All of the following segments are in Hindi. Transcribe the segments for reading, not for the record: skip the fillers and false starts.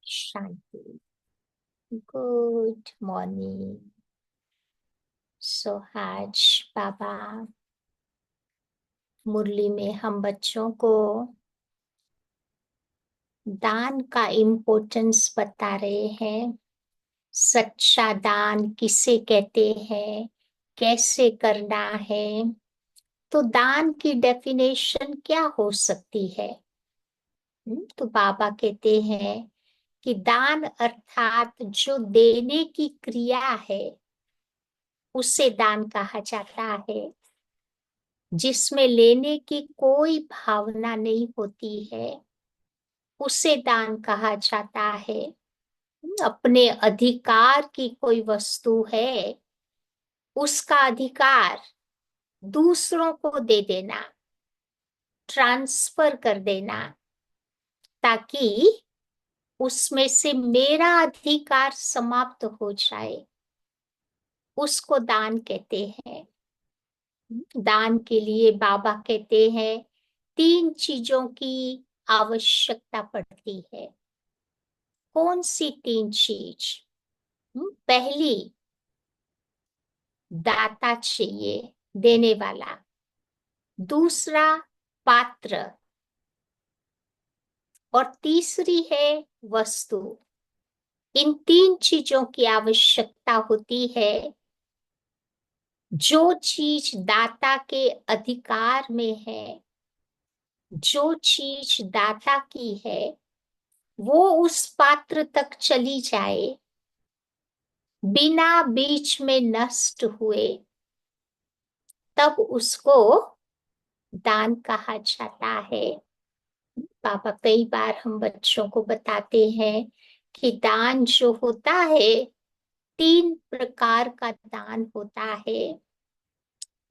शांति। Good morning. सो आज बाबा मुरली में हम बच्चों को दान का इम्पोर्टेंस बता रहे हैं। सच्चा दान किसे कहते हैं, कैसे करना है। तो दान की डेफिनेशन क्या हो सकती है? तो बाबा कहते हैं कि दान अर्थात जो देने की क्रिया है उसे दान कहा जाता है। जिसमें लेने की कोई भावना नहीं होती है उसे दान कहा जाता है। अपने अधिकार की कोई वस्तु है, उसका अधिकार दूसरों को दे देना, ट्रांसफर कर देना, ताकि उसमें से मेरा अधिकार समाप्त हो जाए, उसको दान कहते हैं। दान के लिए बाबा कहते हैं 3 चीजों की आवश्यकता पड़ती है। कौन सी 3 चीज? पहली, दाता चाहिए, देने वाला। दूसरा, पात्र। और तीसरी है वस्तु। इन 3 चीजों की आवश्यकता होती है। जो चीज दाता के अधिकार में है, जो चीज दाता की है, वो उस पात्र तक चली जाए बिना बीच में नष्ट हुए, तब उसको दान कहा जाता है। पापा कई बार हम बच्चों को बताते हैं कि दान जो होता है, 3 प्रकार का दान होता है।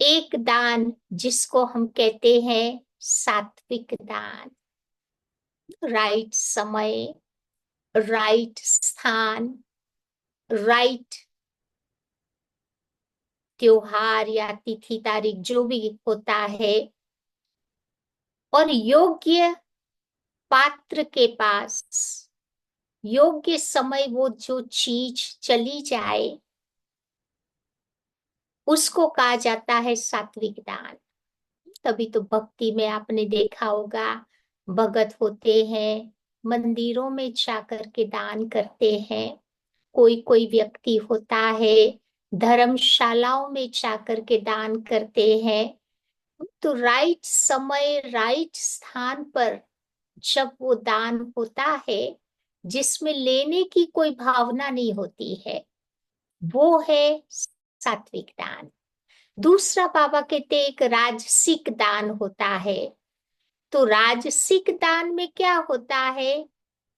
एक दान जिसको हम कहते हैं सात्विक दान, राइट समय, राइट स्थान, राइट त्योहार या तिथि तारीख जो भी होता है, और योग्य पात्र के पास योग्य समय वो जो चीज चली जाए, उसको कहा जाता है सात्विक दान। तभी तो भक्ति में आपने देखा होगा, भगत होते हैं, मंदिरों में जाकर के दान करते हैं। कोई कोई व्यक्ति होता है, धर्मशालाओं में जाकर के दान करते हैं। तो राइट समय, राइट स्थान पर जब वो दान होता है, जिसमें लेने की कोई भावना नहीं होती है, वो है सात्विक दान। दूसरा बाबा कहते एक राजसिक दान होता है। तो राजसिक दान में क्या होता है?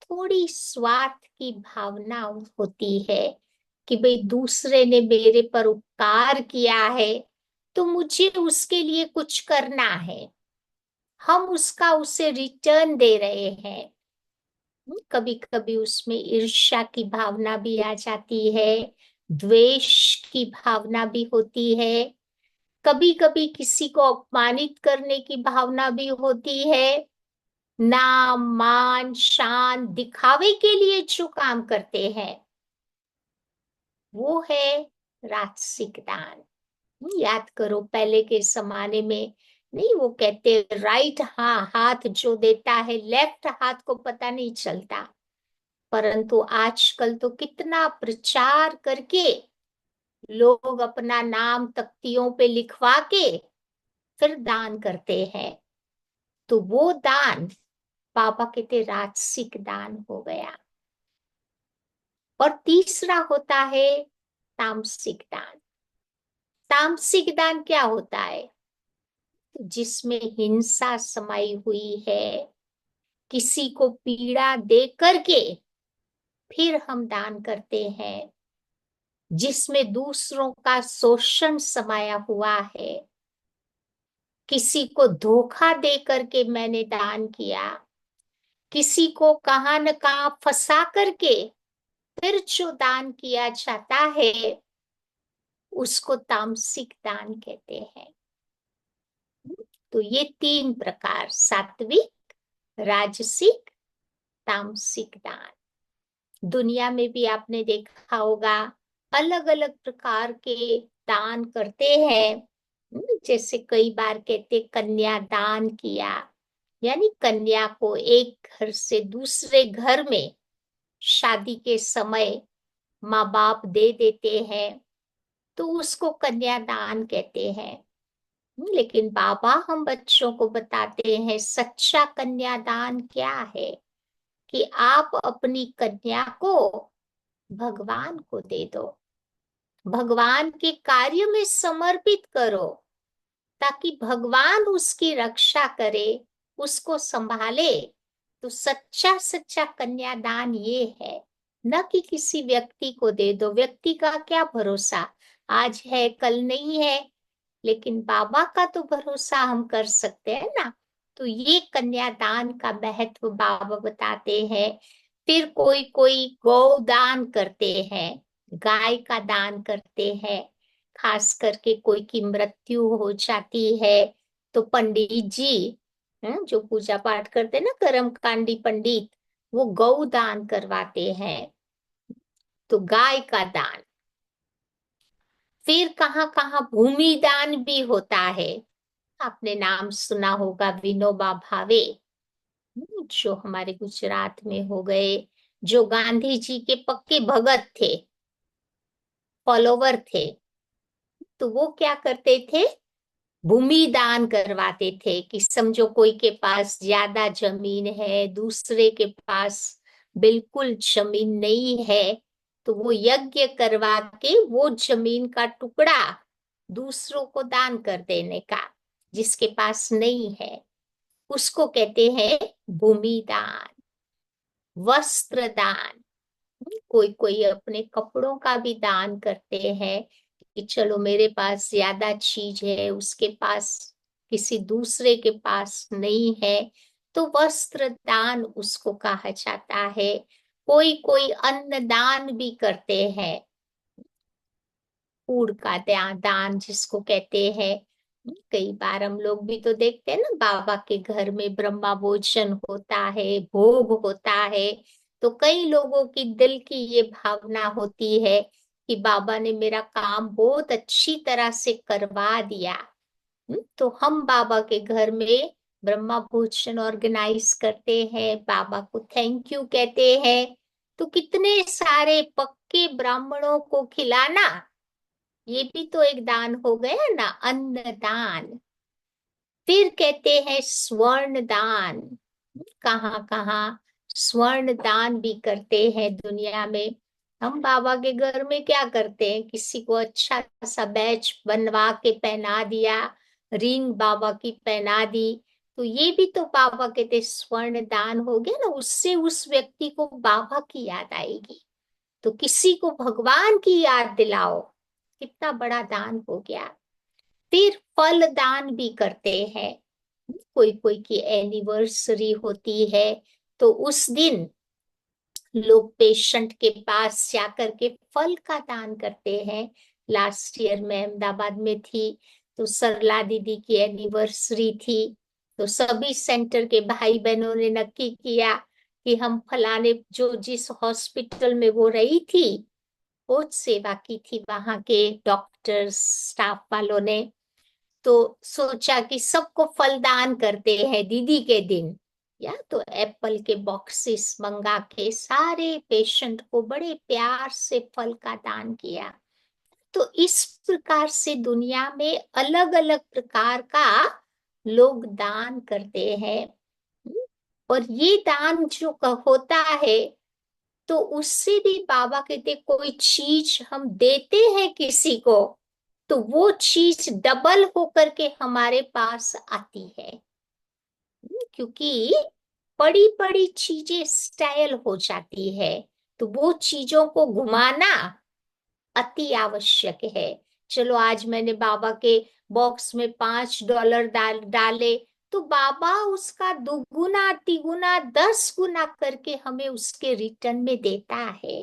थोड़ी स्वार्थ की भावना होती है कि भाई दूसरे ने मेरे पर उपकार किया है, तो मुझे उसके लिए कुछ करना है। हम उसका उसे रिटर्न दे रहे हैं। कभी कभी उसमें ईर्ष्या की भावना भी आ जाती है, द्वेष की भावना भी होती है, कभी कभी किसी को अपमानित करने की भावना भी होती है। नाम मान शान दिखावे के लिए जो काम करते हैं, वो है राजसिक दान। याद करो पहले के जमाने में, नहीं वो कहते राइट हाथ जो देता है, लेफ्ट हाथ को पता नहीं चलता। परंतु आजकल तो कितना प्रचार करके लोग अपना नाम तख्तियों पे लिखवा के फिर दान करते हैं। तो वो दान पापा कहते राजसिक दान हो गया। और तीसरा होता है तामसिक दान। तामसिक दान क्या होता है? जिसमें हिंसा समाई हुई है, किसी को पीड़ा दे करके फिर हम दान करते हैं, जिसमें दूसरों का शोषण समाया हुआ है। किसी को धोखा दे करके मैंने दान किया, किसी को कहां न कहां फंसा करके फिर जो दान किया जाता है, उसको तामसिक दान कहते हैं। तो ये 3 प्रकार, सात्विक, राजसिक, तामसिक दान। दुनिया में भी आपने देखा होगा, अलग अलग प्रकार के दान करते हैं। जैसे कई बार कहते कन्या दान किया, यानी कन्या को एक घर से दूसरे घर में शादी के समय माँ बाप दे देते हैं, तो उसको कन्यादान कहते हैं। लेकिन बाबा हम बच्चों को बताते हैं सच्चा कन्यादान क्या है, कि आप अपनी कन्या को भगवान को दे दो, भगवान के कार्य में समर्पित करो, ताकि भगवान उसकी रक्षा करे, उसको संभाले। तो सच्चा सच्चा कन्यादान ये है, न कि किसी व्यक्ति को दे दो। व्यक्ति का क्या भरोसा, आज है कल नहीं है, लेकिन बाबा का तो भरोसा हम कर सकते हैं ना। तो ये कन्यादान का महत्व बाबा बताते हैं। फिर कोई कोई गौदान करते हैं, गाय का दान करते हैं। खास करके कोई की मृत्यु हो जाती है तो पंडित जी, जो पूजा पाठ करते हैं ना, कर्मकांडी पंडित, वो गौ दान करवाते हैं, तो गाय का दान। फिर कहाँ कहाँ भूमि दान भी होता है। आपने नाम सुना होगा विनोबा भावे, जो हमारे गुजरात में हो गए, जो गांधी जी के पक्के भगत थे, फॉलोवर थे। तो वो क्या करते थे, भूमि दान करवाते थे। कि समझो कोई के पास ज्यादा जमीन है, दूसरे के पास बिल्कुल जमीन नहीं है, तो वो यज्ञ करवा के वो जमीन का टुकड़ा दूसरों को दान कर देने का, जिसके पास नहीं है, उसको कहते हैं भूमि दान। वस्त्र दान, कोई कोई अपने कपड़ों का भी दान करते हैं, कि चलो मेरे पास ज्यादा चीज है, उसके पास, किसी दूसरे के पास नहीं है, तो वस्त्र दान उसको कहा जाता है। कोई कोई अन्न दान भी करते हैं, कूड़ का दान जिसको कहते हैं। कई बार हम लोग भी तो देखते हैं ना, बाबा के घर में ब्रह्मा भोजन होता है, भोग होता है, तो कई लोगों की दिल की ये भावना होती है कि बाबा ने मेरा काम बहुत अच्छी तरह से करवा दिया। तो हम बाबा के घर में ब्रह्मा भोजन ऑर्गेनाइज करते हैं, बाबा को थैंक यू कहते हैं। तो कितने सारे पक्के ब्राह्मणों को खिलाना, ये भी तो एक दान हो गया ना, अन्न दान। फिर कहते हैं स्वर्ण दान। कहाँ कहाँ स्वर्ण दान भी करते हैं दुनिया में। हम बाबा के घर में क्या करते हैं, किसी को अच्छा सा बैच बनवा के पहना दिया, रिंग बाबा की पहना दी, तो ये भी तो बाबा कहते स्वर्ण दान हो गया ना। उससे उस व्यक्ति को बाबा की याद आएगी। तो किसी को भगवान की याद दिलाओ, कितना बड़ा दान हो गया। फिर फल दान भी करते हैं। कोई कोई की एनिवर्सरी होती है, तो उस दिन लोग पेशेंट के पास जाकर के फल का दान करते हैं। लास्ट ईयर मैं अहमदाबाद में थी, तो सरला दीदी की एनिवर्सरी थी, तो सभी सेंटर के भाई बहनों ने नक्की किया कि हम फलाने, जो जिस हॉस्पिटल में वो रही थी, बहुत सेवा की थी वहां के डॉक्टर्स स्टाफ वालों ने, तो सोचा कि सबको फल दान करते हैं दीदी के दिन। या तो एप्पल के बॉक्सेस मंगा के सारे पेशेंट को बड़े प्यार से फल का दान किया। तो इस प्रकार से दुनिया में अलग अलग प्रकार का लोग दान करते हैं। और ये दान जो होता है, तो उससे भी बाबा कहते कोई चीज हम देते हैं किसी को, तो वो चीज डबल होकर के हमारे पास आती है। क्योंकि बड़ी बड़ी चीजें स्टाइल हो जाती है, तो वो चीजों को घुमाना अति आवश्यक है। चलो आज मैंने बाबा के बॉक्स में $5 डाले, तो बाबा उसका दुगुना तिगुना 10 गुना करके हमें उसके रिटर्न में देता है।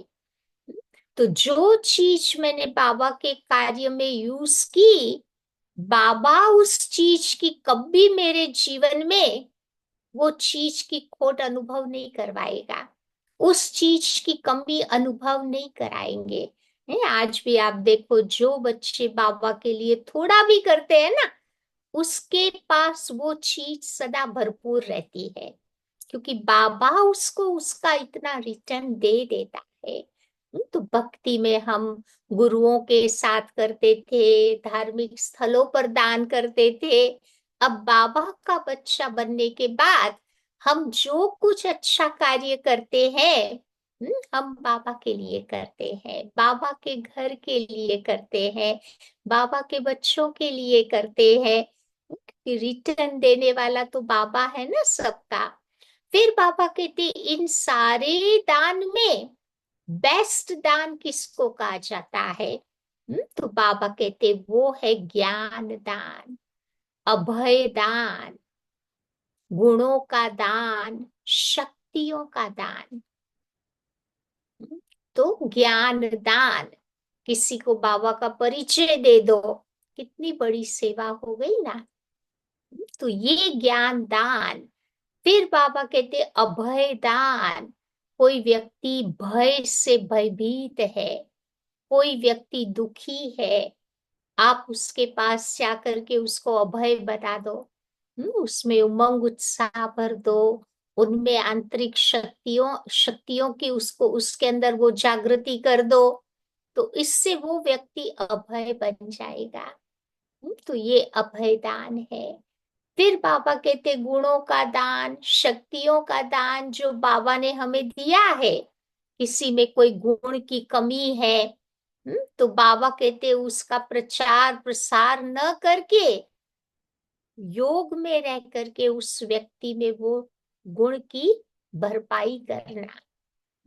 तो जो चीज मैंने बाबा के कार्य में यूज की, बाबा उस चीज की कभी मेरे जीवन में वो चीज की खोट अनुभव नहीं करवाएगा। उस चीज की कमी अनुभव नहीं कराएंगे। आज भी आप देखो, जो बच्चे बाबा के लिए थोड़ा भी करते हैं ना, उसके पास वो चीज सदा भरपूर रहती है, क्योंकि बाबा उसको उसका इतना रिटर्न दे देता है। तो भक्ति में हम गुरुओं के साथ करते थे, धार्मिक स्थलों पर दान करते थे। अब बाबा का बच्चा बनने के बाद हम जो कुछ अच्छा कार्य करते हैं, हम बाबा के लिए करते हैं, बाबा के घर के लिए करते हैं, बाबा के बच्चों के लिए करते हैं। रिटर्न देने वाला तो बाबा है ना सबका। फिर बाबा कहते इन सारे दान में बेस्ट दान किसको कहा जाता है? तो बाबा कहते वो है ज्ञान दान, अभय दान, गुणों का दान, शक्तियों का दान। तो ज्ञान दान, किसी को बाबा का परिचय दे दो, कितनी बड़ी सेवा हो गई ना। तो ये ज्ञान दान। फिर बाबा कहते अभय दान, कोई व्यक्ति भय से भयभीत है, कोई व्यक्ति दुखी है, आप उसके पास जाकर के उसको अभय बता दो, उसमें उमंग उत्साह भर दो, उनमें आंतरिक शक्तियों शक्तियों की उसको उसके अंदर वो जागृति कर दो, तो इससे वो व्यक्ति अभय बन जाएगा। तो ये अभय दान है। फिर बाबा कहते गुणों का दान, शक्तियों का दान जो बाबा ने हमें दिया है, किसी में कोई गुण की कमी है, तो बाबा कहते उसका प्रचार प्रसार न करके योग में रह करके उस व्यक्ति में वो गुण की भरपाई करना,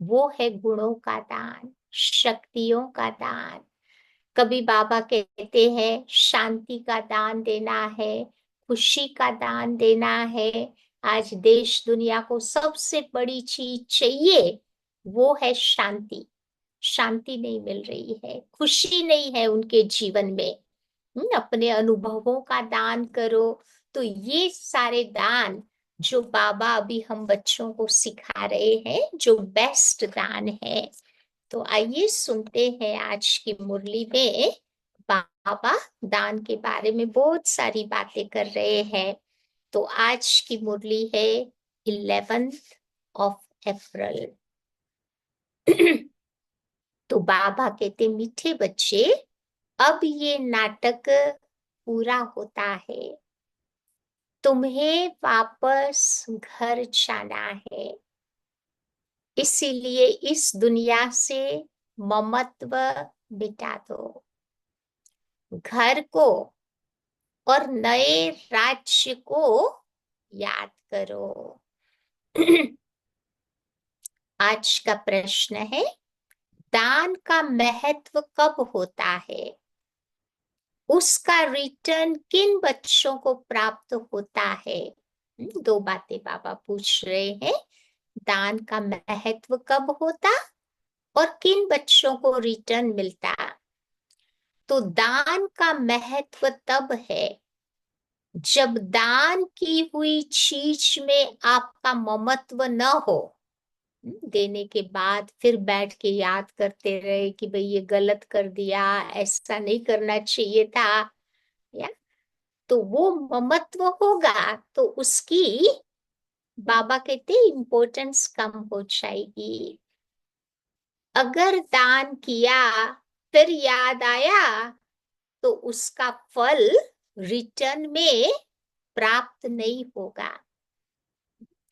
वो है गुणों का दान, शक्तियों का दान। कभी बाबा कहते हैं शांति का दान देना है, खुशी का दान देना है। आज देश दुनिया को सबसे बड़ी चीज चाहिए, वो है शांति। शांति नहीं मिल रही है, खुशी नहीं है उनके जीवन में। अपने अनुभवों का दान करो। तो ये सारे दान जो बाबा अभी हम बच्चों को सिखा रहे हैं, जो बेस्ट दान है। तो आइए सुनते हैं आज की मुरली में, बाबा दान के बारे में बहुत सारी बातें कर रहे हैं। तो आज की मुरली है 11 अप्रैल। तो बाबा कहते मीठे बच्चे, अब ये नाटक पूरा होता है, तुम्हें वापस घर जाना है। इसीलिए इस दुनिया से ममत्व मिटा दो, घर को और नए राज्य को याद करो। आज का प्रश्न है, दान का महत्व कब होता है? उसका रिटर्न किन बच्चों को प्राप्त होता है? दो बातें बाबा पूछ रहे हैं। दान का महत्व कब होता और किन बच्चों को रिटर्न मिलता? तो दान का महत्व तब है जब दान की हुई चीज में आपका ममत्व न हो। देने के बाद फिर बैठ के याद करते रहे कि भाई ये गलत कर दिया, ऐसा नहीं करना चाहिए था, या तो वो ममत्व होगा तो उसकी बाबा कहते इम्पोर्टेंस कम हो जाएगी। अगर दान किया फिर याद आया तो उसका फल रिटर्न में प्राप्त नहीं होगा।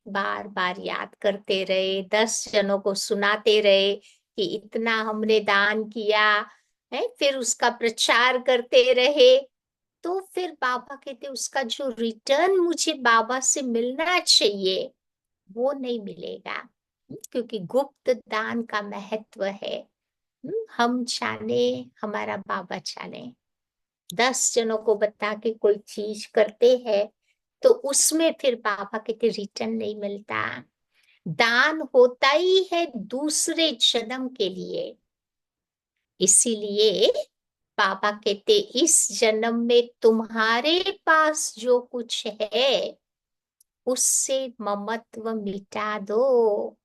बार बार याद करते रहे, 10 जनों को सुनाते रहे कि इतना हमने दान किया है, फिर उसका प्रचार करते रहे, तो फिर बाबा कहते उसका जो रिटर्न मुझे बाबा से मिलना चाहिए वो नहीं मिलेगा। क्योंकि गुप्त दान का महत्व है। हम जाने, हमारा बाबा जाने। 10 जनों को बता के कोई चीज करते हैं तो उसमें फिर बाबा कहते रिटर्न नहीं मिलता। दान होता ही है दूसरे जन्म के लिए। इसीलिए बाबा कहते इस जन्म में तुम्हारे पास जो कुछ है उससे ममत्व मिटा दो,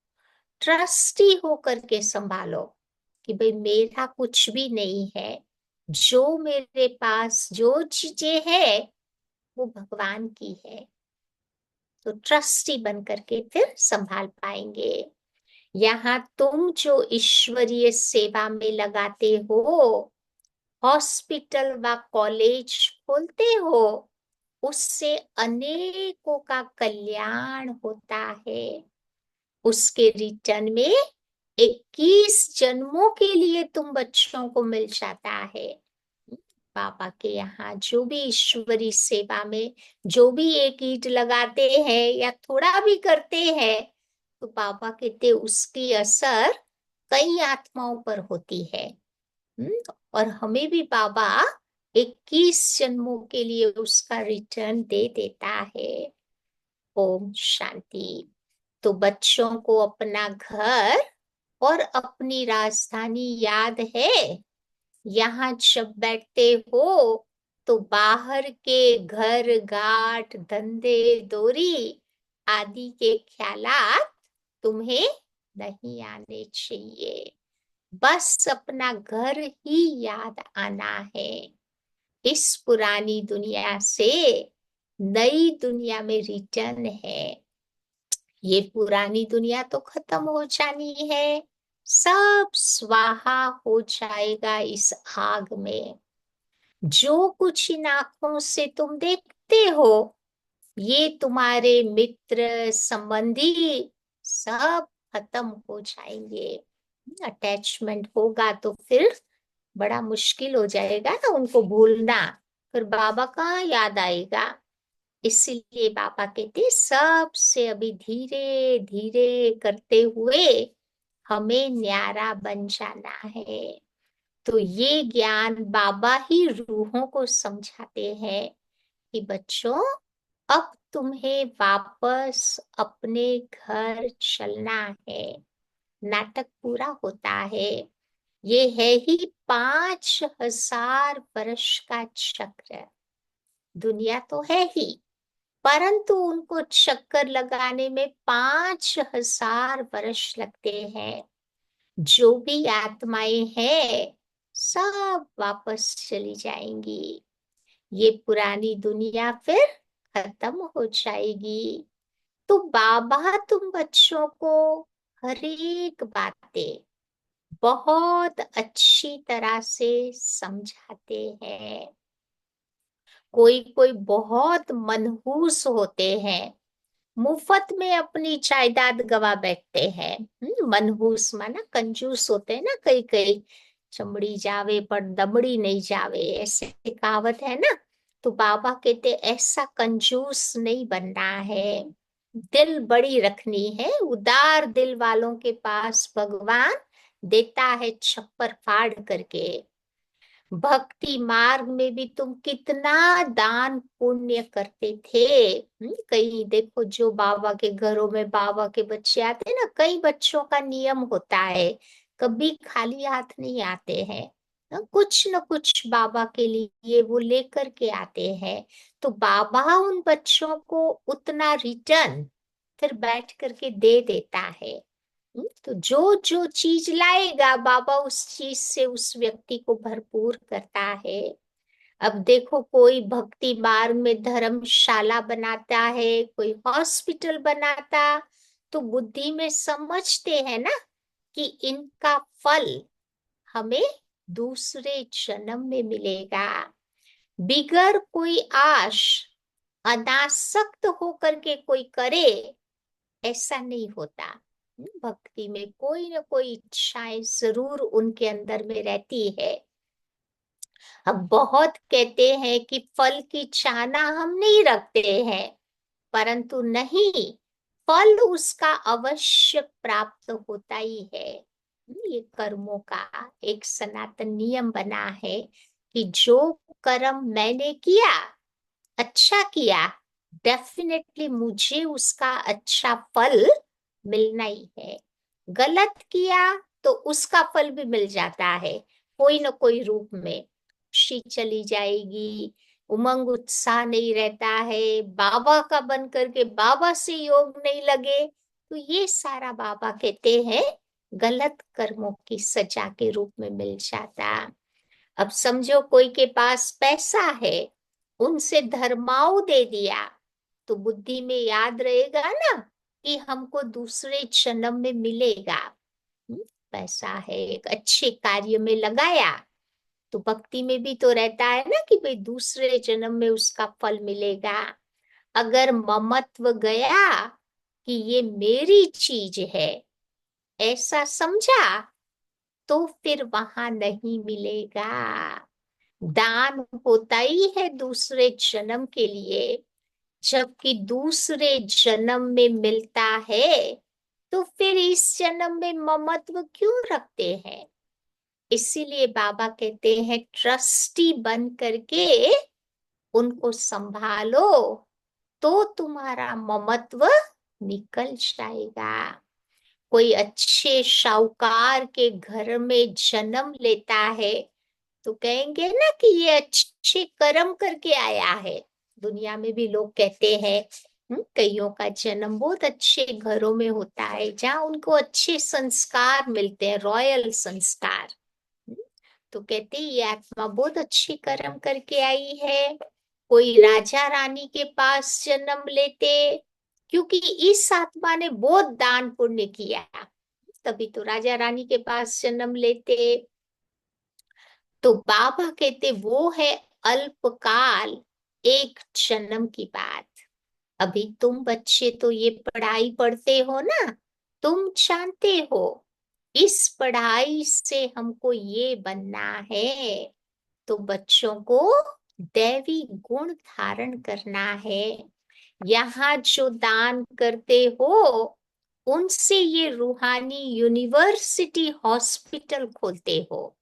ट्रस्टी होकर के संभालो कि भाई मेरा कुछ भी नहीं है, जो मेरे पास जो चीजें है वो भगवान की है। तो ट्रस्टी बन करके फिर संभाल पाएंगे। यहाँ तुम जो ईश्वरीय सेवा में लगाते हो, हॉस्पिटल व कॉलेज खोलते हो, उससे अनेकों का कल्याण होता है। उसके रिटर्न में 21 जन्मों के लिए तुम बच्चों को मिल जाता है। पापा के यहाँ जो भी ईश्वरी सेवा में जो भी एक ईंट लगाते हैं या थोड़ा भी करते हैं, तो पापा कहते उसकी असर कई आत्माओं पर होती है। और हमें भी बाबा 21 जन्मों के लिए उसका रिटर्न दे देता है। ओम शांति। तो बच्चों को अपना घर और अपनी राजधानी याद है। यहाँ जब बैठते हो तो बाहर के घर गाट धंधे दोरी आदि के ख्यालात तुम्हें नहीं आने चाहिए। बस अपना घर ही याद आना है। इस पुरानी दुनिया से नई दुनिया में रिटर्न है। ये पुरानी दुनिया तो खत्म हो जानी है, सब स्वाहा हो जाएगा इस आग में। जो कुछ इन आंखों से तुम देखते हो, ये तुम्हारे मित्र संबंधी सब खत्म हो जाएंगे। अटैचमेंट होगा तो फिर बड़ा मुश्किल हो जाएगा ना उनको भूलना, फिर बाबा कहाँ याद आएगा। इसीलिए बाबा कहते सबसे अभी धीरे धीरे करते हुए हमें न्यारा बन जाना है। तो ये ज्ञान बाबा ही रूहों को समझाते हैं कि बच्चों, अब तुम्हें वापस अपने घर चलना है। नाटक पूरा होता है। ये है ही 5000 वर्ष का चक्र। दुनिया तो है ही, परंतु उनको चक्कर लगाने में 5000 वर्ष लगते हैं। जो भी आत्माएं हैं सब वापस चली जाएंगी। ये पुरानी दुनिया फिर खत्म हो जाएगी। तो बाबा तुम बच्चों को हर एक बातें बहुत अच्छी तरह से समझाते हैं। कोई कोई बहुत मनहूस होते हैं, मुफ्त में अपनी जायदाद गवा बैठते हैं। मनहूस माना कंजूस होते हैं ना, कई कई चमड़ी जावे पर दमड़ी नहीं जावे, ऐसे कहावत है ना। तो बाबा कहते ऐसा कंजूस नहीं बनना है, दिल बड़ी रखनी है। उदार दिल वालों के पास भगवान देता है छप्पर फाड़ करके। भक्ति मार्ग में भी तुम कितना दान पुण्य करते थे। कई देखो जो बाबा के घरों में बाबा के बच्चे आते हैं ना, कई बच्चों का नियम होता है कभी खाली हाथ नहीं आते हैं, कुछ न कुछ बाबा के लिए वो लेकर के आते हैं। तो बाबा उन बच्चों को उतना रिटर्न फिर बैठ करके दे देता है। तो जो जो चीज लाएगा बाबा उस चीज से उस व्यक्ति को भरपूर करता है। अब देखो कोई भक्ति मार्ग में धर्मशाला बनाता है, कोई हॉस्पिटल बनाता, तो बुद्धि में समझते हैं ना कि इनका फल हमें दूसरे जन्म में मिलेगा। बिगर कोई आश अनासक्त होकर के कोई करे, ऐसा नहीं होता। भक्ति में कोई ना कोई इच्छाएं जरूर उनके अंदर में रहती है। अब बहुत कहते हैं कि फल की चाहना हम नहीं रखते हैं, परंतु नहीं, फल उसका अवश्य प्राप्त होता ही है। ये कर्मों का एक सनातन नियम बना है कि जो कर्म मैंने किया, अच्छा किया, डेफिनेटली मुझे उसका अच्छा फल मिलना ही है। गलत किया तो उसका फल भी मिल जाता है, कोई न कोई रूप में। खुशी चली जाएगी, उमंग उत्साह नहीं रहता है, बाबा का बन करके बाबा से योग नहीं लगे तो ये सारा बाबा कहते हैं गलत कर्मों की सजा के रूप में मिल जाता। अब समझो कोई के पास पैसा है, उनसे धर्माऊ दे दिया, तो बुद्धि में याद रहेगा ना कि हमको दूसरे जन्म में मिलेगा। पैसा है, एक अच्छे कार्य में लगाया, तो भक्ति में भी तो रहता है ना कि भाई दूसरे जन्म में उसका फल मिलेगा। अगर ममत्व गया कि ये मेरी चीज है, ऐसा समझा, तो फिर वहां नहीं मिलेगा। दान होता ही है दूसरे जन्म के लिए, जबकि दूसरे जन्म में मिलता है, तो फिर इस जन्म में ममत्व क्यों रखते हैं? इसीलिए बाबा कहते हैं ट्रस्टी बन करके उनको संभालो, तो तुम्हारा ममत्व निकल जाएगा। कोई अच्छे शाहूकार के घर में जन्म लेता है, तो कहेंगे ना कि ये अच्छे कर्म करके आया है। दुनिया में भी लोग कहते हैं, कईयों का जन्म बहुत अच्छे घरों में होता है, जहाँ उनको अच्छे संस्कार मिलते हैं, रॉयल संस्कार। तो कहते हैं ये आत्मा बहुत अच्छी कर्म करके आई है। कोई राजा रानी के पास जन्म लेते, क्योंकि इस आत्मा ने बहुत दान पुण्य किया, तभी तो राजा रानी के पास जन्म लेते। तो बाबा कहते वो है अल्पकाल, एक जन्म की बात। अभी तुम बच्चे तो ये पढ़ाई पढ़ते हो ना, तुम जानते हो इस पढ़ाई से हमको ये बनना है, तो बच्चों को दैवी गुण धारण करना है। यहाँ जो दान करते हो, उनसे ये रूहानी यूनिवर्सिटी हॉस्पिटल खोलते हो।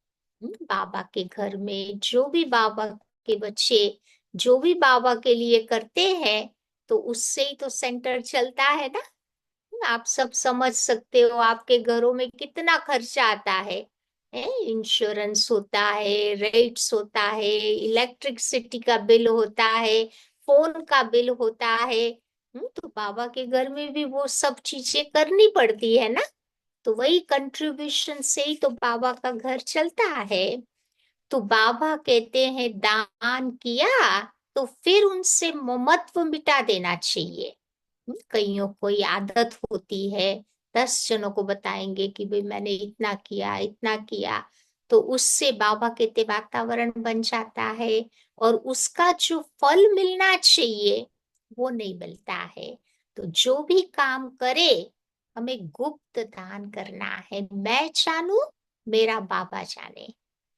बाबा के घर में जो भी बाबा के बच्चे जो भी बाबा के लिए करते हैं, तो उससे ही तो सेंटर चलता है ना। आप सब समझ सकते हो आपके घरों में कितना खर्चा आता है। इंश्योरेंस होता है, रेट्स होता है, इलेक्ट्रिसिटी का बिल होता है, फोन का बिल होता है। तो बाबा के घर में भी वो सब चीजें करनी पड़ती है ना। तो वही कंट्रीब्यूशन से ही तो बाबा का घर चलता है। तो बाबा कहते हैं दान किया, तो फिर उनसे ममत्व मिटा देना चाहिए। कईयों को ये आदत होती है, 10 जनों को बताएंगे कि भाई मैंने इतना किया इतना किया, तो उससे बाबा कहते वातावरण बन जाता है, और उसका जो फल मिलना चाहिए वो नहीं मिलता है। तो जो भी काम करे, हमें गुप्त दान करना है। मैं जानू, मेरा बाबा जाने,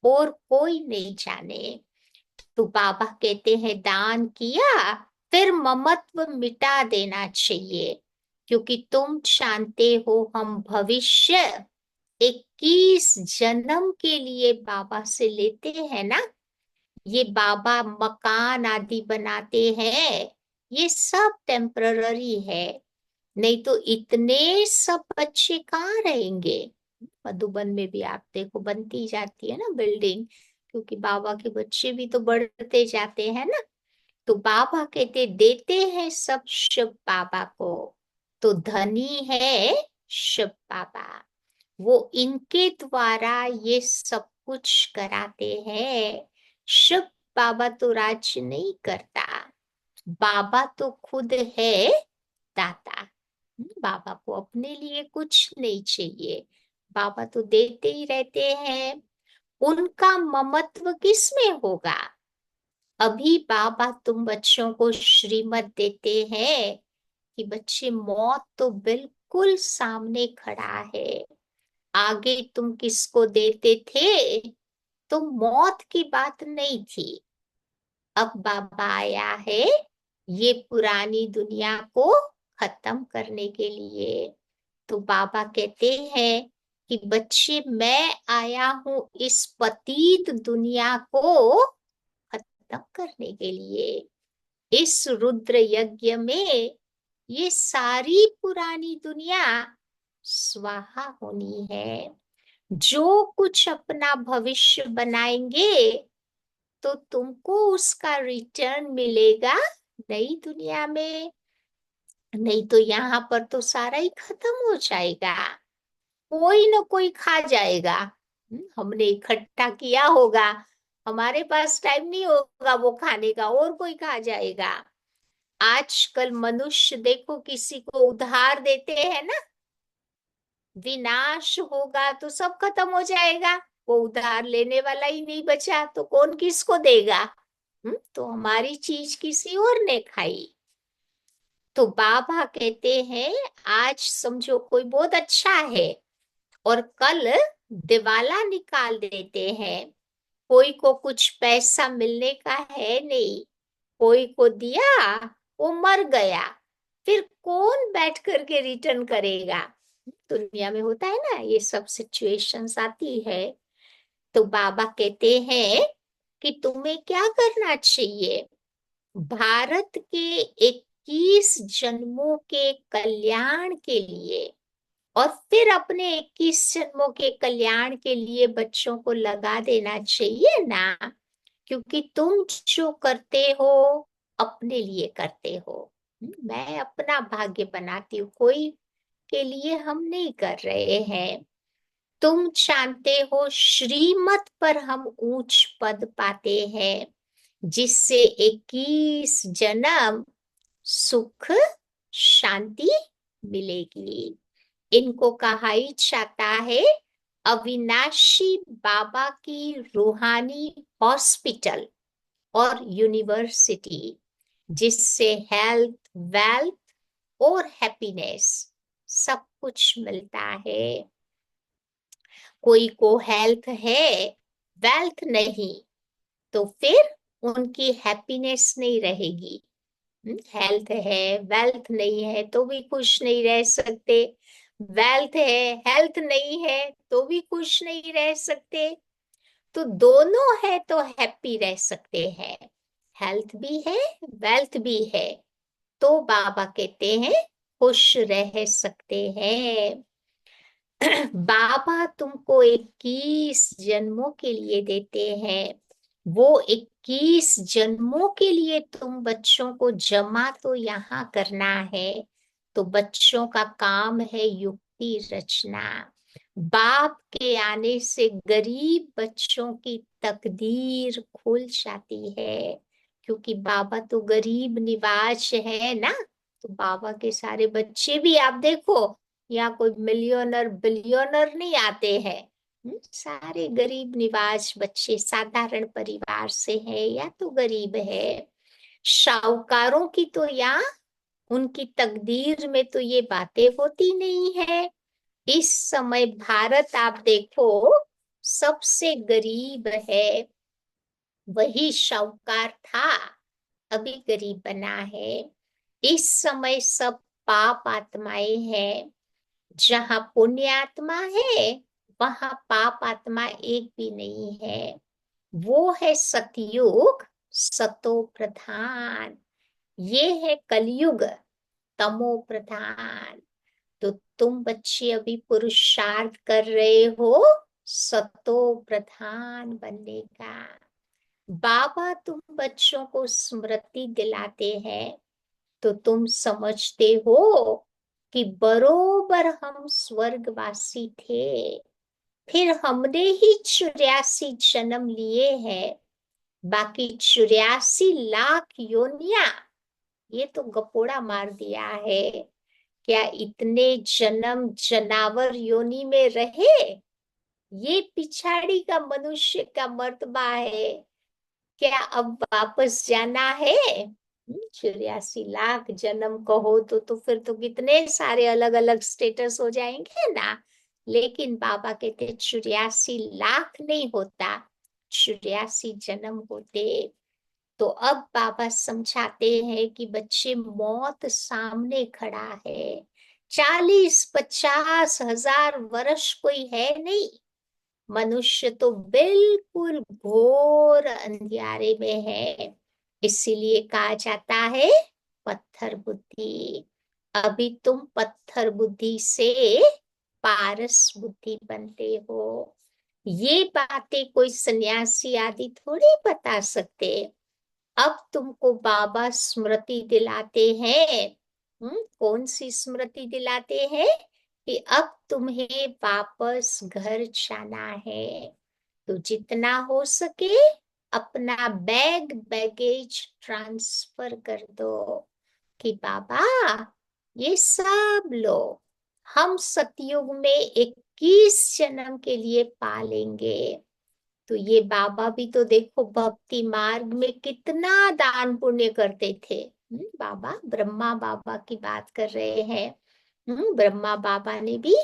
और कोई नहीं जाने। तो बाबा कहते हैं दान किया, फिर ममत्व मिटा देना चाहिए, क्योंकि तुम जानते हो हम भविष्य 21 जन्म के लिए बाबा से लेते हैं ना। ये बाबा मकान आदि बनाते हैं, ये सब टेम्पररी है, नहीं तो इतने सब बच्चे कहाँ रहेंगे। मधुबन में भी आप देखो बनती जाती है ना बिल्डिंग, क्योंकि बाबा के बच्चे भी तो बढ़ते जाते हैं ना। तो बाबा कहते देते हैं सब शिव बाबा को, तो धनी है शिव बाबा, वो इनके द्वारा ये सब कुछ कराते हैं। शिव बाबा तो राज्य नहीं करता, बाबा तो खुद है दाता। बाबा को अपने लिए कुछ नहीं चाहिए, बाबा तो देते ही रहते हैं। उनका ममत्व किस में होगा? अभी बाबा तुम बच्चों को श्रीमत देते हैं कि बच्चे मौत तो बिल्कुल सामने खड़ा है, आगे तुम किसको देते थे, तो मौत की बात नहीं थी। अब बाबा आया है ये पुरानी दुनिया को खत्म करने के लिए। तो बाबा कहते हैं कि बच्चे मैं आया हूं इस पतित दुनिया को खत्म करने के लिए। इस रुद्र यज्ञ में ये सारी पुरानी दुनिया स्वाहा होनी है। जो कुछ अपना भविष्य बनाएंगे, तो तुमको उसका रिटर्न मिलेगा नई दुनिया में। नहीं तो यहाँ पर तो सारा ही खत्म हो जाएगा, कोई न कोई खा जाएगा। हमने इकट्ठा किया होगा, हमारे पास टाइम नहीं होगा वो खाने का, और कोई खा जाएगा। आजकल मनुष्य देखो किसी को उधार देते हैं ना, विनाश होगा तो सब खत्म हो जाएगा, वो उधार लेने वाला ही नहीं बचा तो कौन किसको देगा। तो हमारी चीज किसी और ने खाई। तो बाबा कहते हैं आज समझो कोई बहुत अच्छा है और कल दिवाला निकाल देते हैं, कोई को कुछ पैसा मिलने का है नहीं, कोई को दिया वो मर गया, फिर कौन बैठ करके रिटर्न करेगा। दुनिया में होता है ना ये सब सिचुएशंस आती है। तो बाबा कहते हैं कि तुम्हें क्या करना चाहिए, भारत के 21 जन्मों के कल्याण के लिए और फिर अपने 21 जन्मों के कल्याण के लिए बच्चों को लगा देना चाहिए ना, क्योंकि तुम जो करते हो अपने लिए करते हो। मैं अपना भाग्य बनाती हूँ, कोई के लिए हम नहीं कर रहे हैं। तुम जानते हो श्रीमत पर हम ऊंच पद पाते हैं, जिससे 21 जन्म सुख शांति मिलेगी। इनको कहा ही जाता है अविनाशी बाबा की रूहानी हॉस्पिटल और यूनिवर्सिटी, जिससे हेल्थ, वेल्थ और हैप्पीनेस सब कुछ मिलता है। कोई को हेल्थ है, वेल्थ नहीं, तो फिर उनकी हैप्पीनेस नहीं रहेगी। हेल्थ है, वेल्थ नहीं है तो भी खुश नहीं रह सकते, वेल्थ है, हेल्थ नहीं है तो भी खुश नहीं रह सकते। तो दोनों है तो हैप्पी रह सकते हैं, हेल्थ भी है, वेल्थ भी है, तो बाबा कहते हैं खुश रह सकते हैं। बाबा तुमको 21 जन्मों के लिए देते हैं, वो 21 जन्मों के लिए तुम बच्चों को जमा तो यहाँ करना है। तो बच्चों का काम है युक्ति रचना। बाप के आने से गरीब बच्चों की तकदीर खुल जाती है, क्योंकि बाबा तो गरीब निवाज है ना। तो बाबा के सारे बच्चे भी आप देखो, यहाँ कोई मिलियनर बिलियनर नहीं आते हैं। सारे गरीब निवाज बच्चे साधारण परिवार से है या तो गरीब है। शाहूकारों की तो यहाँ उनकी तकदीर में तो ये बातें होती नहीं है। इस समय भारत आप देखो सबसे गरीब है, वही शाहूकार था, अभी गरीब बना है। इस समय सब पाप आत्माएं हैं, जहाँ पुण्य आत्मा है वहां पाप आत्मा एक भी नहीं है। वो है सतयुग, सतो प्रधान, ये है कलयुग, तमो प्रधान। तो तुम बच्चे अभी पुरुषार्थ कर रहे हो सतो प्रधान बनने का। बाबा तुम बच्चों को स्मृति दिलाते हैं, तो तुम समझते हो कि बरोबर हम स्वर्गवासी थे, फिर हमने ही 84 जन्म लिए हैं, बाकी 84 लाख योनिया ये तो गपोड़ा मार दिया है। क्या इतने जन्म जनावर योनि में रहे, ये पिछाड़ी का मनुष्य का मर्तबा है। क्या अब वापस जाना है? 84 लाख जन्म कहो तो फिर तो कितने सारे अलग अलग स्टेटस हो जाएंगे ना। लेकिन बाबा कहते 84 लाख नहीं होता, 84 जन्म होते। तो अब बाबा समझाते हैं कि बच्चे मौत सामने खड़ा है, 40-50 हजार वर्ष कोई है नहीं। मनुष्य तो बिल्कुल घोर अंधियारे में है, इसीलिए कहा जाता है पत्थर बुद्धि। अभी तुम पत्थर बुद्धि से पारस बुद्धि बनते हो। ये बातें कोई सन्यासी आदि थोड़ी बता सकते। अब तुमको बाबा स्मृति दिलाते हैं कौन सी स्मृति दिलाते हैं कि अब तुम्हें वापस घर जाना है, तो जितना हो सके अपना बैगेज ट्रांसफर कर दो कि बाबा ये सब लो, हम सतयुग में 21 जन्म के लिए पालेंगे। तो ये बाबा भी तो देखो भक्ति मार्ग में कितना दान पुण्य करते थे। बाबा ब्रह्मा बाबा की बात कर रहे हैं। ब्रह्मा बाबा ने भी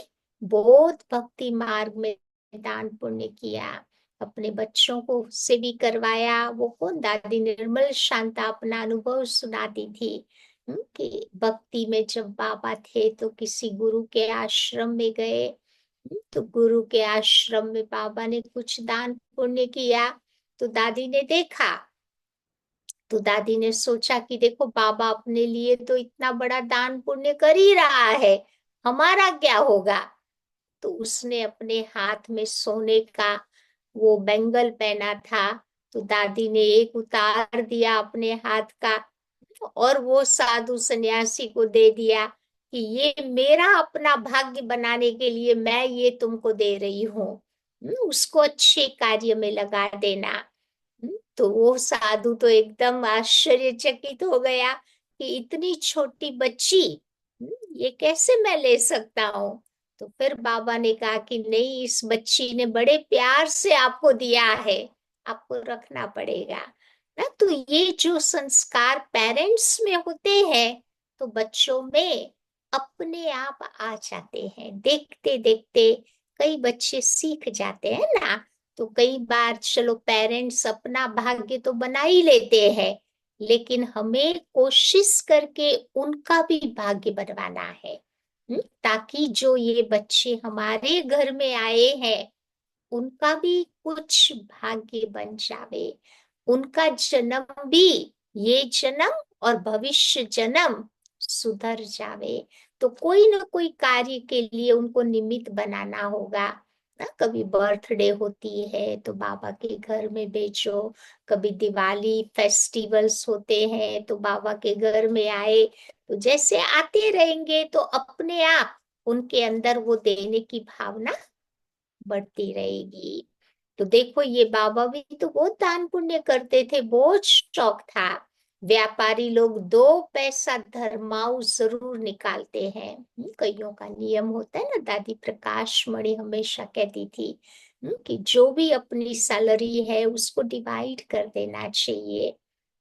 बहुत भक्ति मार्ग में दान पुण्य किया, अपने बच्चों को से भी करवाया। वो कौन, दादी निर्मल शांता अपना अनुभव सुनाती थी कि भक्ति में जब बाबा थे तो किसी गुरु के आश्रम में गए, तो गुरु के आश्रम में बाबा ने कुछ दान पुण्य किया। तो दादी ने देखा, तो दादी ने सोचा कि देखो बाबा अपने लिए तो इतना बड़ा दान पुण्य कर ही रहा है, हमारा क्या होगा। तो उसने अपने हाथ में सोने का वो बैंगल पहना था, तो दादी ने एक उतार दिया अपने हाथ का और वो साधु सन्यासी को दे दिया कि ये मेरा अपना भाग्य बनाने के लिए मैं ये तुमको दे रही हूँ, उसको अच्छे कार्य में लगा देना। तो वो साधु तो एकदम आश्चर्यचकित हो गया कि इतनी छोटी बच्ची, ये कैसे मैं ले सकता हूँ। तो फिर बाबा ने कहा कि नहीं, इस बच्ची ने बड़े प्यार से आपको दिया है, आपको रखना पड़ेगा ना। तो ये जो संस्कार पेरेंट्स में होते हैं तो बच्चों में अपने आप आ जाते हैं, देखते देखते कई बच्चे सीख जाते हैं ना। तो कई बार चलो पेरेंट्स अपना भाग्य तो बना ही लेते हैं, लेकिन हमें कोशिश करके उनका भी भाग्य बनवाना है। ताकि जो ये बच्चे हमारे घर में आए हैं उनका भी कुछ भाग्य बन जावे, उनका जन्म भी ये जन्म और भविष्य जन्म सुधर जावे। तो कोई ना कोई कार्य के लिए उनको निमित्त बनाना होगा ना। कभी बर्थडे होती है तो बाबा के घर में भेजो, कभी दिवाली फेस्टिवल्स होते हैं तो बाबा के घर में आए। तो जैसे आते रहेंगे तो अपने आप उनके अंदर वो देने की भावना बढ़ती रहेगी। तो देखो ये बाबा भी तो बहुत दान पुण्य करते थे, बहुत शौक था। व्यापारी लोग 2 पैसा धर्माऊ जरूर निकालते हैं। कईयों का नियम होता है ना, दादी प्रकाश मणि हमेशा कहती थी कि जो भी अपनी सैलरी है उसको डिवाइड कर देना चाहिए,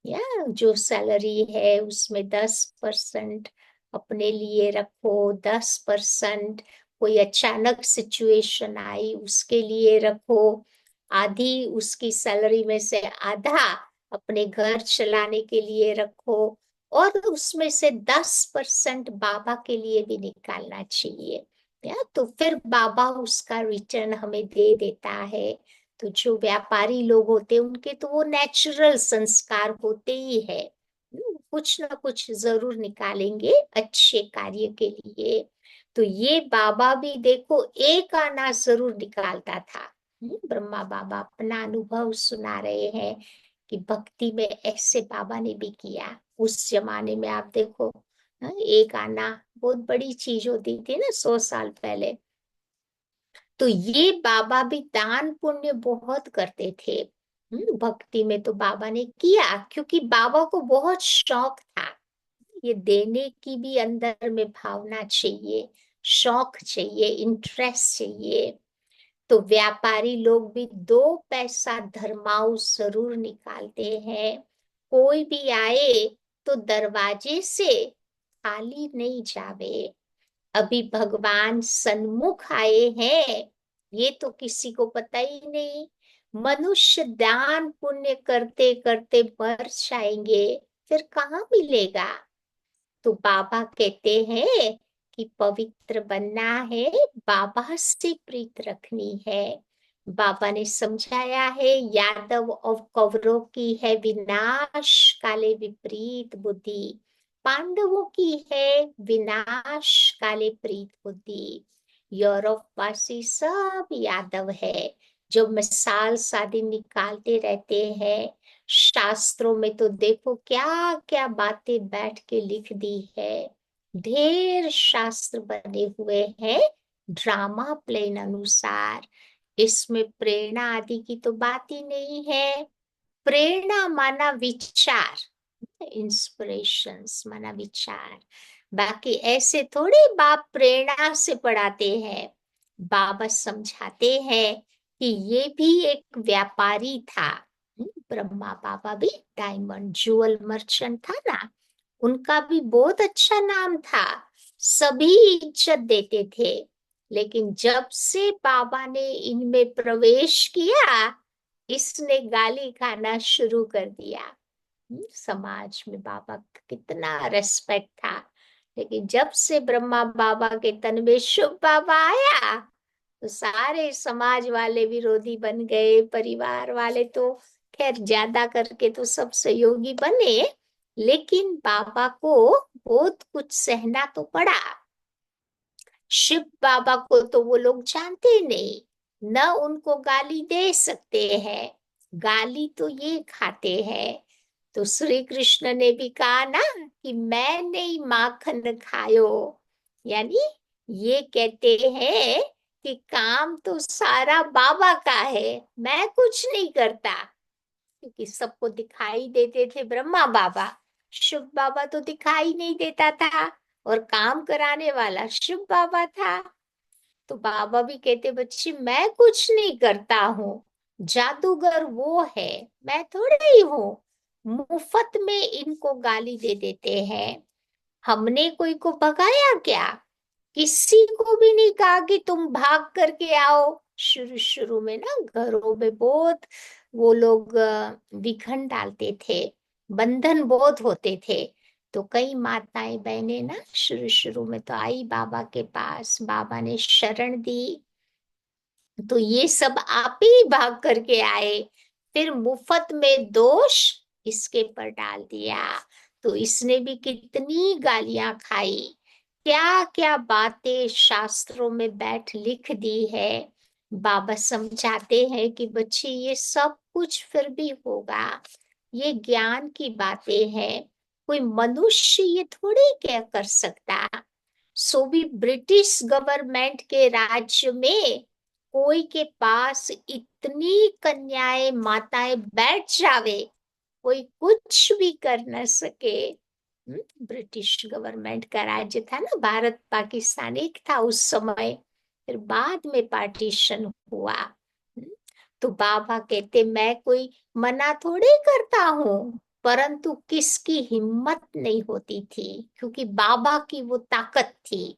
या जो सैलरी है उसमें 10% अपने लिए रखो, 10% कोई अचानक सिचुएशन आई उसके लिए रखो, आधी उसकी सैलरी में से आधा अपने घर चलाने के लिए रखो, और उसमें से 10% बाबा के लिए भी निकालना चाहिए। या तो फिर बाबा उसका रिटर्न हमें दे देता है। तो जो व्यापारी लोग होते हैं उनके तो वो नेचुरल संस्कार होते ही है, कुछ ना कुछ जरूर निकालेंगे अच्छे कार्य के लिए। तो ये बाबा भी देखो एक आना जरूर निकालता था। ब्रह्मा बाबा अपना अनुभव सुना रहे हैं कि भक्ति में ऐसे बाबा ने भी किया। उस जमाने में आप देखो, एक आना बहुत बड़ी चीज होती थी ना, 100 साल पहले। तो ये बाबा भी दान पुण्य बहुत करते थे। भक्ति में तो बाबा ने किया क्योंकि बाबा को बहुत शौक था। ये देने की भी अंदर में भावना चाहिए, शौक चाहिए, इंटरेस्ट चाहिए। तो व्यापारी लोग भी 2 पैसा धर्माऊ जरूर निकालते हैं। कोई भी आए तो दरवाजे से खाली नहीं जावे। अभी भगवान सन्मुख आए हैं ये तो किसी को पता ही नहीं। मनुष्य दान पुण्य करते करते मर जाएंगे, फिर कहाँ मिलेगा। तो बाबा कहते हैं कि पवित्र बनना है, बाबा से प्रीत रखनी है। बाबा ने समझाया है यादव और कौरवों की है विनाश काले विपरीत बुद्धि, पांडवों की है विनाश काले प्रीत बुद्धि। यूरोप वासी सब यादव है जो मिसाल शादी निकालते रहते हैं। शास्त्रों में तो देखो क्या क्या बातें बैठ के लिख दी है। ढेर शास्त्र बने हुए हैं ड्रामा प्लेन अनुसार। इसमें प्रेरणा आदि की तो बात ही नहीं है। प्रेरणा माना विचार, इंस्पिरेशंस माना विचार। बाकी ऐसे थोड़ी बाप प्रेरणा से पढ़ाते हैं। बाबा समझाते हैं कि ये भी एक व्यापारी था। ब्रह्मा बाबा भी डायमंड ज्वेल मर्चेंट था ना, उनका भी बहुत अच्छा नाम था, सभी इज्जत देते थे। लेकिन जब से बाबा ने इनमें प्रवेश किया, इसने गाली खाना शुरू कर दिया। समाज में बाबा का कितना रेस्पेक्ट था, लेकिन जब से ब्रह्मा बाबा के तन में शुभ बाबा आया, तो सारे समाज वाले विरोधी बन गए। परिवार वाले तो खैर ज्यादा करके तो सब सहयोगी बने, लेकिन बाबा को बहुत कुछ सहना तो पड़ा। शिव बाबा को तो वो लोग जानते नहीं, न उनको गाली दे सकते हैं, गाली तो ये खाते हैं। तो श्री कृष्ण ने भी कहा ना कि मैं नहीं माखन खायो, यानी ये कहते हैं कि काम तो सारा बाबा का है, मैं कुछ नहीं करता। क्योंकि सबको दिखाई देते थे ब्रह्मा बाबा, शिव बाबा तो दिखाई नहीं देता था, और काम कराने वाला शिव बाबा था। तो बाबा भी कहते बच्ची मैं कुछ नहीं करता हूँ, जादूगर वो है, मैं थोड़े ही हूँ। मुफ्त में इनको गाली दे देते हैं। हमने कोई को भगाया क्या? किसी को भी नहीं कहा कि तुम भाग करके आओ। शुरू शुरू में ना घरों में बहुत वो लोग विघन डालते थे, बंधन बहुत होते थे। तो कई माताएं बहनें ना शुरू शुरू में तो आई बाबा के पास, बाबा ने शरण दी, तो ये सब आप ही भाग करके आए। फिर मुफ्त में दोष इसके पर डाल दिया, तो इसने भी कितनी गालियां खाई। क्या क्या बातें शास्त्रों में बैठ लिख दी है। बाबा समझाते हैं कि बच्ची ये सब कुछ फिर भी होगा, ये ज्ञान की बातें हैं, कोई मनुष्य ये थोड़ी क्या कर सकता। सो भी ब्रिटिश गवर्नमेंट के राज्य में कोई के पास इतनी कन्याएं माताएं बैठ जावे, कोई कुछ भी कर न सके। ब्रिटिश गवर्नमेंट का राज्य था ना, भारत पाकिस्तान एक था उस समय, फिर बाद में पार्टीशन हुआ। तो बाबा कहते मैं कोई मना थोड़ी करता हूँ, परंतु किसकी हिम्मत नहीं होती थी, क्योंकि बाबा की वो ताकत थी।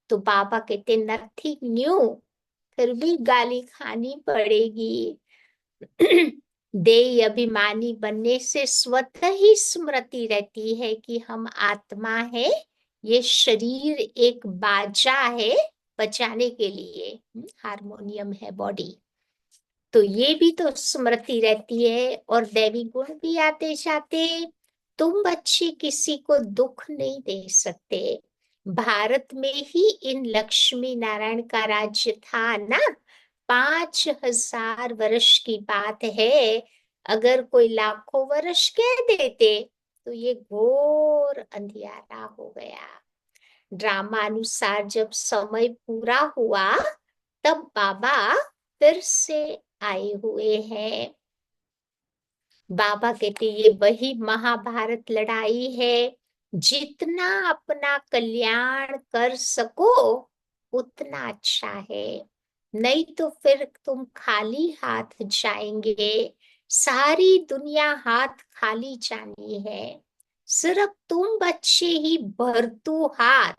तो बाबा कहते नथिंग न्यू, फिर भी गाली खानी पड़ेगी। देही अभिमानी बनने से स्वतः ही स्मृति रहती है कि हम आत्मा है, ये शरीर एक बाजा है बजाने के लिए, हारमोनियम है बॉडी। तो ये भी तो स्मृति रहती है, और दैवी गुण भी आते जाते। तुम बच्चे किसी को दुख नहीं दे सकते। भारत में ही इन लक्ष्मी नारायण का राज्य था ना, 5,000 वर्ष की बात है। अगर कोई लाखों वर्ष कह देते तो ये घोर अंधियारा हो गया। ड्रामा अनुसार जब समय पूरा हुआ, तब बाबा फिर से आए हुए हैं। बाबा कहते ये वही महाभारत लड़ाई है, जितना अपना कल्याण कर सको उतना अच्छा है, नहीं तो फिर तुम खाली हाथ जाएंगे। सारी दुनिया हाथ खाली जानी है, सिर्फ तुम बच्चे ही भरतू हाथ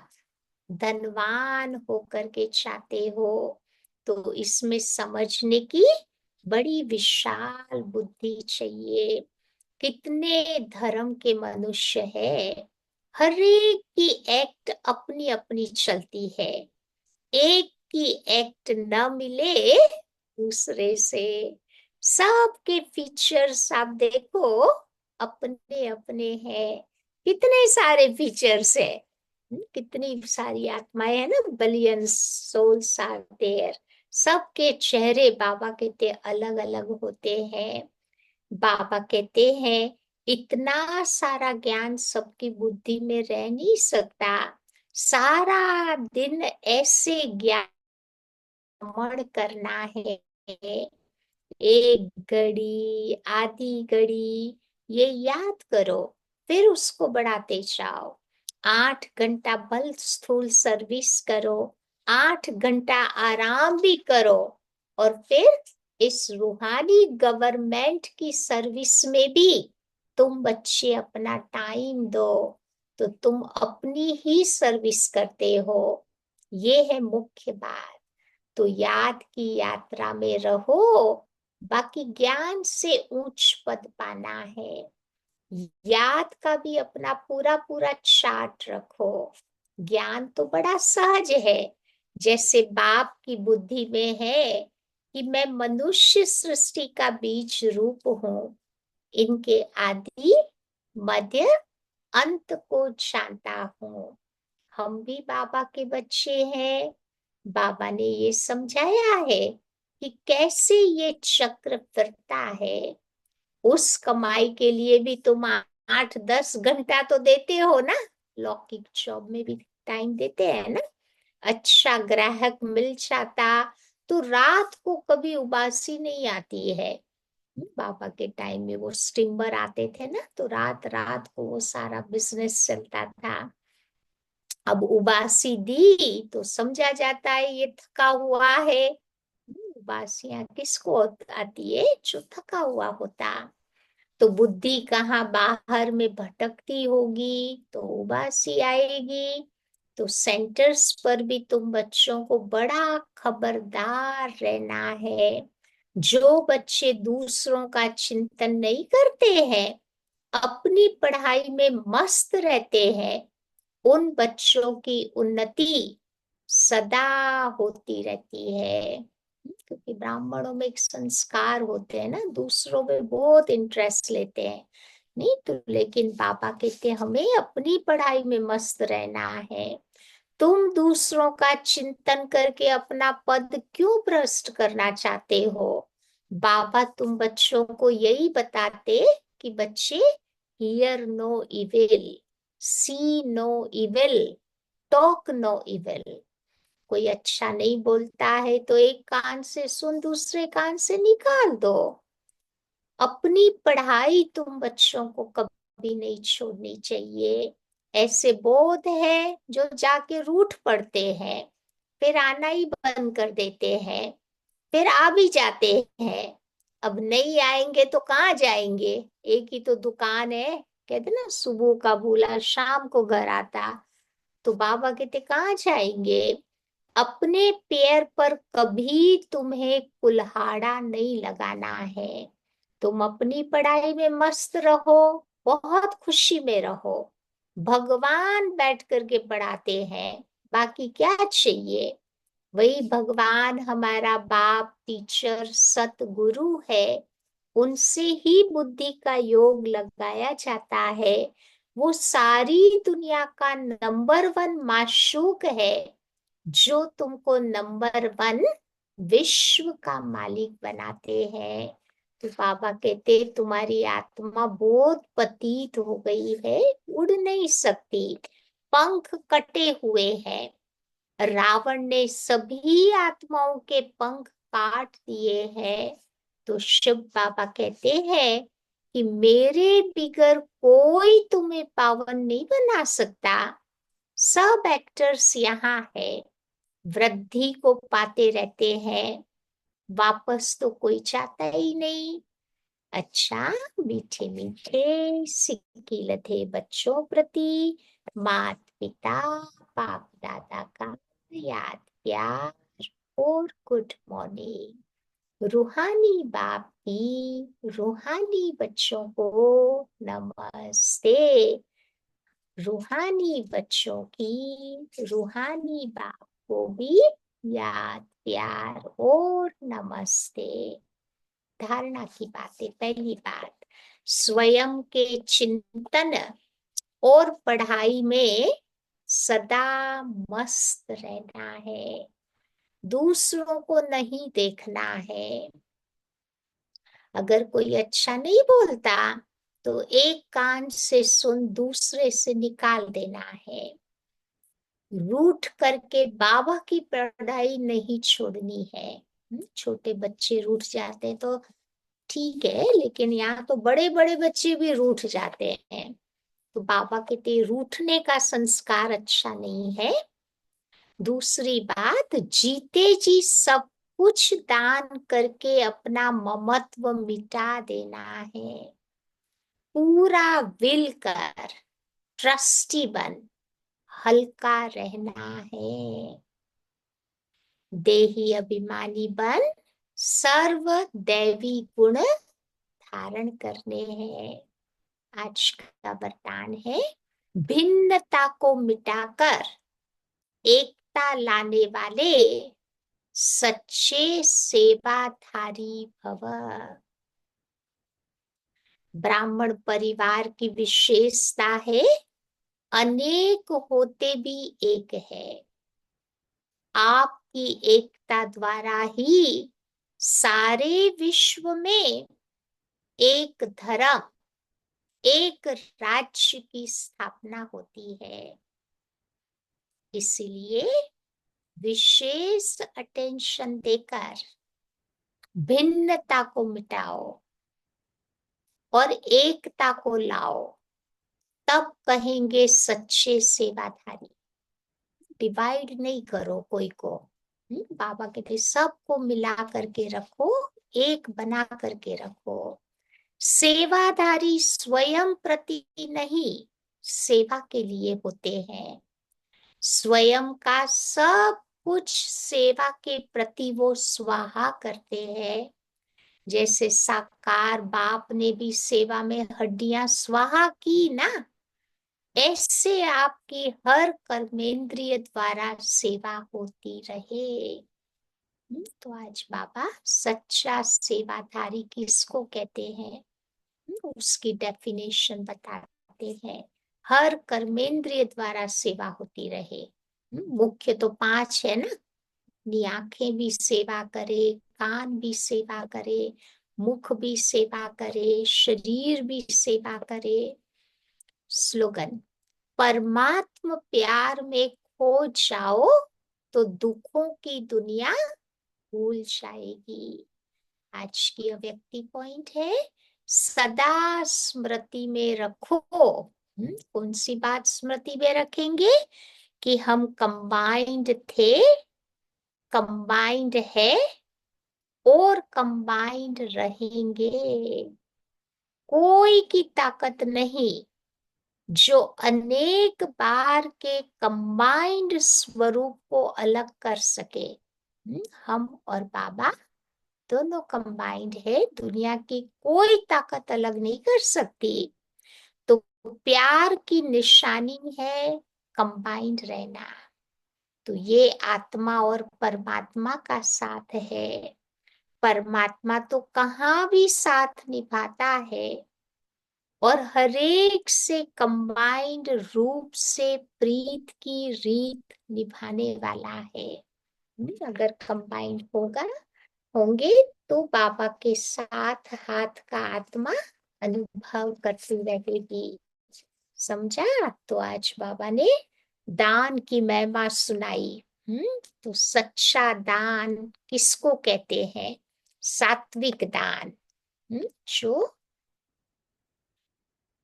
धनवान होकर के चाहते हो। तो इसमें समझने की बड़ी विशाल बुद्धि चाहिए। कितने धर्म के मनुष्य है, हर एक की एक्ट अपनी अपनी चलती है, एक की एक्ट न मिले दूसरे से। सबके फीचर्स आप देखो अपने अपने हैं। कितने सारे फीचर्स है, कितनी सारी आत्माएं है ना, बिलियन सोल्स आर देयर। सबके चेहरे बाबा कहते अलग अलग होते हैं। बाबा कहते हैं इतना सारा ज्ञान सबकी बुद्धि में रह नहीं सकता, सारा दिन ऐसे ज्ञान करना है। एक घड़ी, आधी घड़ी, ये याद करो, फिर उसको बढ़ाते जाओ। 8 घंटा बल स्थूल सर्विस करो, 8 घंटा आराम भी करो, और फिर इस रूहानी गवर्नमेंट की सर्विस में भी तुम बच्चे अपना टाइम दो, तो तुम अपनी ही सर्विस करते हो। ये है मुख्य बात। तो याद की यात्रा में रहो, बाकी ज्ञान से उच्च पद पाना है। याद का भी अपना पूरा पूरा चार्ट रखो। ज्ञान तो बड़ा सहज है, जैसे बाप की बुद्धि में है कि मैं मनुष्य सृष्टि का बीज रूप हूँ, इनके आदि मध्य अंत को जानता हूँ। हम भी बाबा के बच्चे हैं। बाबा ने ये समझाया है कि कैसे ये चक्र फिरता है। उस कमाई के लिए भी तुम 8-10 घंटा तो देते हो ना, लौकिक जॉब में भी टाइम देते हैं ना। अच्छा ग्राहक मिल जाता तो रात को कभी उबासी नहीं आती है। बाबा के टाइम में वो स्टीमर आते थे ना, तो रात रात को वो सारा बिजनेस चलता था। अब उबासी दी तो समझा जाता है ये थका हुआ है। उबासियां किसको आती है? जो थका हुआ होता। तो बुद्धि कहाँ बाहर में भटकती होगी तो उबासी आएगी। तो सेंटर्स पर भी तुम बच्चों को बड़ा खबरदार रहना है। जो बच्चे दूसरों का चिंतन नहीं करते हैं, अपनी पढ़ाई में मस्त रहते हैं, उन बच्चों की उन्नति सदा होती रहती है। क्योंकि ब्राह्मणों में एक संस्कार होते हैं ना, दूसरों में बहुत इंटरेस्ट लेते हैं। नहीं तो लेकिन बाबा कहते हैं हमें अपनी पढ़ाई में मस्त रहना है। तुम दूसरों का चिंतन करके अपना पद क्यों भ्रष्ट करना चाहते हो? बाबा तुम बच्चों को यही बताते कि बच्चे, hear no evil, see no evil, talk no evil. कोई अच्छा नहीं बोलता है तो एक कान से सुन, दूसरे कान से निकाल दो। अपनी पढ़ाई तुम बच्चों को कभी नहीं छोड़नी चाहिए। ऐसे बोध है जो जाके रूठ पड़ते हैं, फिर आना ही बंद कर देते हैं, फिर आ भी जाते हैं। अब नहीं आएंगे तो कहाँ जाएंगे? एक ही तो दुकान है। कहते ना, सुबह का भूला शाम को घर आता। तो बाबा कहते कहाँ जाएंगे? अपने पैर पर कभी तुम्हें कुल्हाड़ा नहीं लगाना है। तुम अपनी पढ़ाई में मस्त रहो, बहुत खुशी में रहो। भगवान बैठ करके पढ़ाते हैं, बाकी क्या चाहिए? वही भगवान हमारा बाप, टीचर, सतगुरु है। उनसे ही बुद्धि का योग लगाया जाता है। वो सारी दुनिया का नंबर 1 माशूक है, जो तुमको नंबर 1 विश्व का मालिक बनाते हैं। तो बाबा कहते तुम्हारी आत्मा बहुत पतित हो गई है, उड़ नहीं सकती, पंख कटे हुए हैं। रावण ने सभी आत्माओं के पंख काट दिए हैं। तो शिव बाबा कहते हैं कि मेरे बिगर कोई तुम्हें पावन नहीं बना सकता। सब एक्टर्स यहाँ है, वृद्धि को पाते रहते हैं, वापस तो कोई चाहता ही नहीं। अच्छा, मीठे मीठे सिकीलते बच्चों प्रति मात पिता, बाप दादा का याद प्यार और गुड मॉर्निंग। रूहानी बाप की रूहानी बच्चों को नमस्ते। रूहानी बच्चों की रूहानी बाप को भी याद प्यार और नमस्ते। धारणा की बातें। पहली बात, स्वयं के चिंतन और पढ़ाई में सदा मस्त रहना है। दूसरों को नहीं देखना है। अगर कोई अच्छा नहीं बोलता तो एक कान से सुन, दूसरे से निकाल देना है। रूठ करके बाबा की पढ़ाई नहीं छोड़नी है। छोटे बच्चे रूठ जाते हैं तो ठीक है, लेकिन यहाँ तो बड़े बड़े बच्चे भी रूठ जाते हैं। तो बाबा कहते रूठने का संस्कार अच्छा नहीं है। दूसरी बात, जीते जी सब कुछ दान करके अपना ममत्व मिटा देना है। पूरा विल कर ट्रस्टी बन हल्का रहना है। देही अभिमानी बन सर्व दैवी गुण धारण करने हैं। आज का वरदान है, भिन्नता को मिटाकर एकता लाने वाले सच्चे सेवाधारी भव। ब्राह्मण परिवार की विशेषता है, अनेक होते भी एक है। आपकी एकता द्वारा ही सारे विश्व में एक धर्म, एक राज्य की स्थापना होती है। इसलिए विशेष अटेंशन देकर भिन्नता को मिटाओ और एकता को लाओ, तब कहेंगे सच्चे सेवाधारी। डिवाइड नहीं करो कोई को। बाबा कहते सबको मिला करके रखो, एक बना करके रखो। सेवाधारी स्वयं प्रति नहीं, सेवा के लिए होते हैं। स्वयं का सब कुछ सेवा के प्रति वो स्वाहा करते हैं। जैसे साकार बाप ने भी सेवा में हड्डियां स्वाहा की ना, ऐसे आपकी हर कर्मेंद्रिय द्वारा सेवा होती रहे। तो आज बाबा सच्चा सेवाधारी किसको कहते हैं, उसकी डेफिनेशन बताते हैं। हर कर्मेंद्रिय द्वारा सेवा होती रहे। मुख्य तो 5 है ना, अपनी आंखें भी सेवा करे, कान भी सेवा करे, मुख भी सेवा करे, शरीर भी सेवा करे। स्लोगन, परमात्म प्यार में खो जाओ तो दुखों की दुनिया भूल जाएगी। आज की अव्यक्ति पॉइंट है, सदा स्मृति में रखो। कौन सी बात स्मृति में रखेंगे कि हम कंबाइंड थे, कंबाइंड है और कंबाइंड रहेंगे। कोई की ताकत नहीं जो अनेक बार के कंबाइंड स्वरूप को अलग कर सके। हम और बाबा दोनों कंबाइंड है, दुनिया की कोई ताकत अलग नहीं कर सकती। तो प्यार की निशानी है कंबाइंड रहना। तो ये आत्मा और परमात्मा का साथ है। परमात्मा तो कहाँ भी साथ निभाता है और हरेक से कंबाइंड रूप से प्रीत की रीत निभाने वाला है। अगर कंबाइंड होंगे तो बाबा के साथ हाथ का आत्मा अनुभव करती रहेगी। समझा? तो आज बाबा ने दान की महिमा सुनाई। तो सच्चा दान किसको कहते हैं? सात्विक दान, जो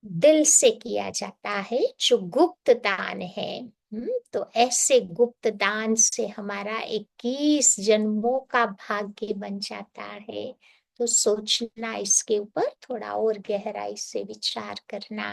दिल से किया जाता है, जो गुप्त दान है। तो ऐसे गुप्त दान से हमारा 21 जन्मों का भाग्य बन जाता है। तो सोचना, इसके ऊपर थोड़ा और गहराई से विचार करना।